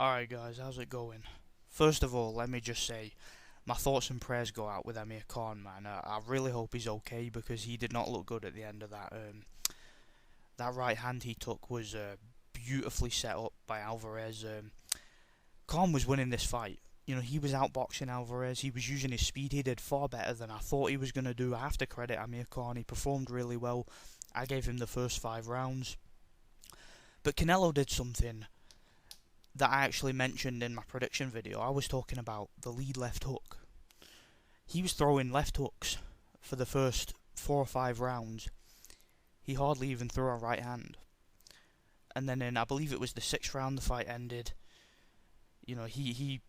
Alright guys, how's it going? First of all, let me just say, my thoughts and prayers go out with Amir Khan, man. I really hope he's okay because he did not look good at the end of that. That right hand he took was beautifully set up by Alvarez. Khan was winning this fight. You know, he was outboxing Alvarez. He was using his speed. He did far better than I thought he was going to do. I have to credit Amir Khan. He performed really well. I gave him the first 5 rounds. But Canelo did something that I actually mentioned in my prediction video. I was talking about the lead left hook. He was throwing left hooks for the first 4 or 5 rounds. He hardly even threw a right hand. And then in, I believe it was the 6th round, the fight ended. You know, he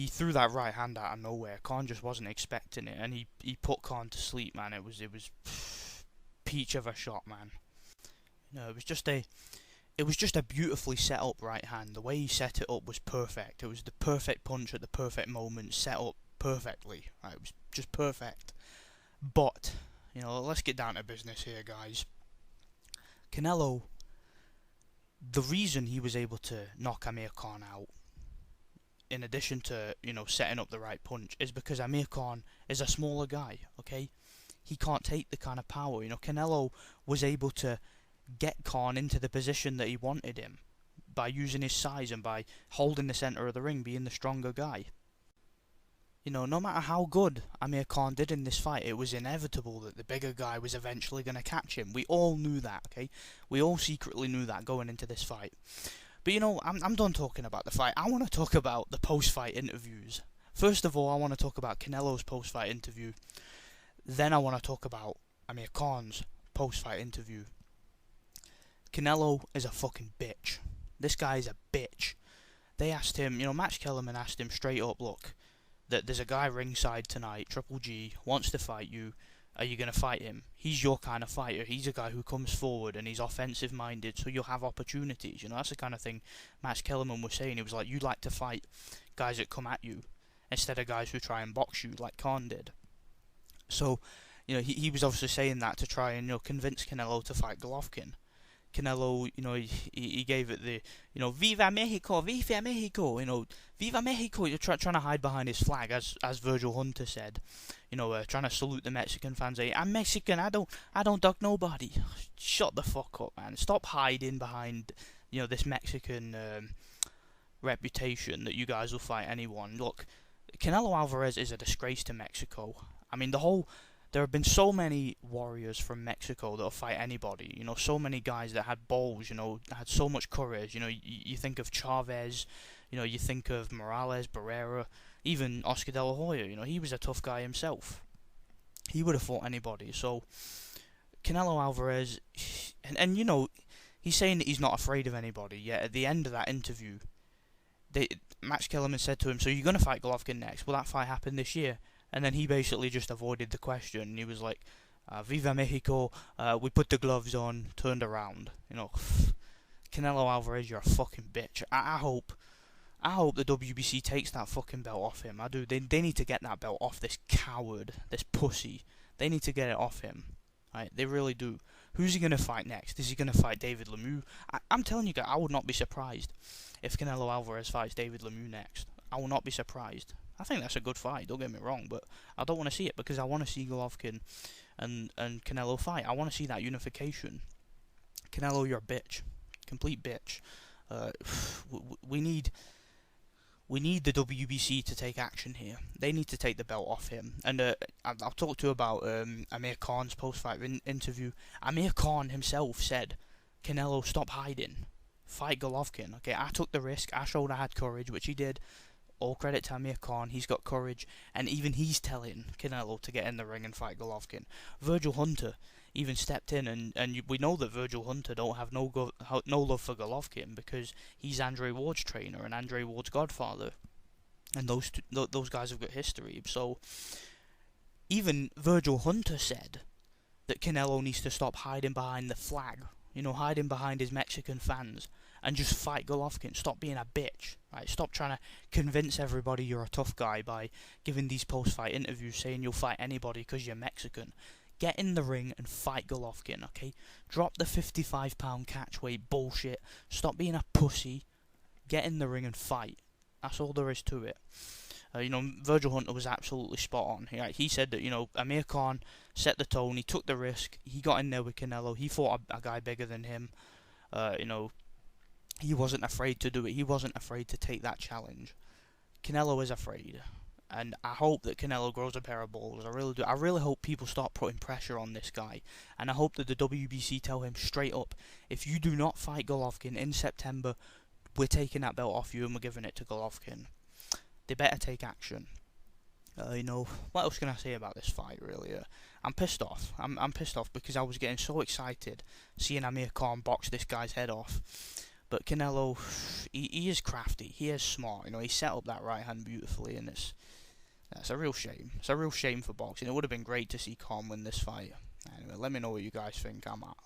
threw that right hand out of nowhere. Khan just wasn't expecting it, and he put Khan to sleep, man. It was peach of a shot, man. You know, it was just a beautifully set up right hand. The way he set it up was perfect. It was the perfect punch at the perfect moment, set up perfectly. Right, it was just perfect. But, you know, let's get down to business here, guys. Canelo, the reason he was able to knock Amir Khan out, in addition to, you know, setting up the right punch, is because Amir Khan is a smaller guy, okay? He can't take the kind of power. You know, Canelo was able to get Khan into the position that he wanted him by using his size and by holding the centre of the ring, being the stronger guy. You know, no matter how good Amir Khan did in this fight, it was inevitable that the bigger guy was eventually going to catch him. We all knew that, okay? We all secretly knew that going into this fight. But you know, I'm done talking about the fight. I want to talk about the post-fight interviews. First of all, I want to talk about Canelo's post-fight interview. Then I want to talk about Amir Khan's post-fight interview. Canelo is a fucking bitch. This guy is a bitch. They asked him, you know, Max Kellerman asked him straight up, look, that there's a guy ringside tonight, Triple G, wants to fight you. Are you going to fight him? He's your kind of fighter. He's a guy who comes forward and he's offensive minded, so you'll have opportunities. You know, that's the kind of thing Max Kellerman was saying. He was like, you'd like to fight guys that come at you instead of guys who try and box you like Khan did. So, you know, he was obviously saying that to try and, you know, convince Canelo to fight Golovkin. Canelo, you know, he gave it the, you know, Viva Mexico, Viva Mexico, you know, Viva Mexico. You're trying to hide behind his flag, as Virgil Hunter said, you know, trying to salute the Mexican fans. I'm Mexican. I don't duck nobody. Shut the fuck up, man. Stop hiding behind, you know, this Mexican reputation that you guys will fight anyone. Look, Canelo Alvarez is a disgrace to Mexico. I mean, there have been so many warriors from Mexico that'll fight anybody. You know, so many guys that had balls. You know, had so much courage. You know, you think of Chavez. You know, you think of Morales, Barrera, even Oscar De La Hoya. You know, he was a tough guy himself. He would have fought anybody. So, Canelo Alvarez, and you know, he's saying that he's not afraid of anybody. Yet at the end of that interview, Max Kellerman said to him, "So you're gonna fight Golovkin next? Will that fight happen this year?" And then he basically just avoided the question. And he was like, Viva Mexico, we put the gloves on, turned around. You know, Canelo Alvarez, you're a fucking bitch. I hope the WBC takes that fucking belt off him. I do. They need to get that belt off this coward, this pussy. They need to get it off him. Right? They really do. Who's he going to fight next? Is he going to fight David Lemieux? I'm telling you guys, I would not be surprised if Canelo Alvarez fights David Lemieux next. I will not be surprised. I think that's a good fight, don't get me wrong, but I don't want to see it because I want to see Golovkin and Canelo fight. I want to see that unification. Canelo, you're a bitch. Complete bitch. We need the WBC to take action here. They need to take the belt off him. And I'll talk to you about Amir Khan's post-fight interview. Amir Khan himself said, Canelo, stop hiding. Fight Golovkin. Okay, I took the risk. I showed I had courage, which he did. All credit to Amir Khan, he's got courage, and even he's telling Canelo to get in the ring and fight Golovkin. Virgil Hunter even stepped in, and we know that Virgil Hunter don't have no love for Golovkin because he's Andre Ward's trainer and Andre Ward's godfather, and those guys have got history. So even Virgil Hunter said that Canelo needs to stop hiding behind the flag, you know, hiding behind his Mexican fans, and just fight Golovkin. Stop being a bitch, right? Stop trying to convince everybody you're a tough guy by giving these post-fight interviews saying you'll fight anybody because you're Mexican. Get in the ring and fight Golovkin, okay? Drop the 55-pound catch weight bullshit. Stop being a pussy. Get in the ring and fight. That's all there is to it. Virgil Hunter was absolutely spot on. He said that, Amir Khan set the tone, he took the risk, he got in there with Canelo, he fought a guy bigger than him. He wasn't afraid to do it, he wasn't afraid to take that challenge. Canelo is afraid, and I hope that Canelo grows a pair of balls. I really do. I really hope people start putting pressure on this guy, and I hope that the WBC tell him straight up, if you do not fight Golovkin in September, we're taking that belt off you and we're giving it to Golovkin. They better take action. What else can I say about this fight, really? I'm pissed off. I'm pissed off because I was getting so excited seeing Amir Khan box this guy's head off. But Canelo, he is crafty. He is smart. He set up that right hand beautifully, and it's a real shame. It's a real shame for boxing. It would have been great to see Khan win this fight. Anyway, let me know what you guys think. I'm out.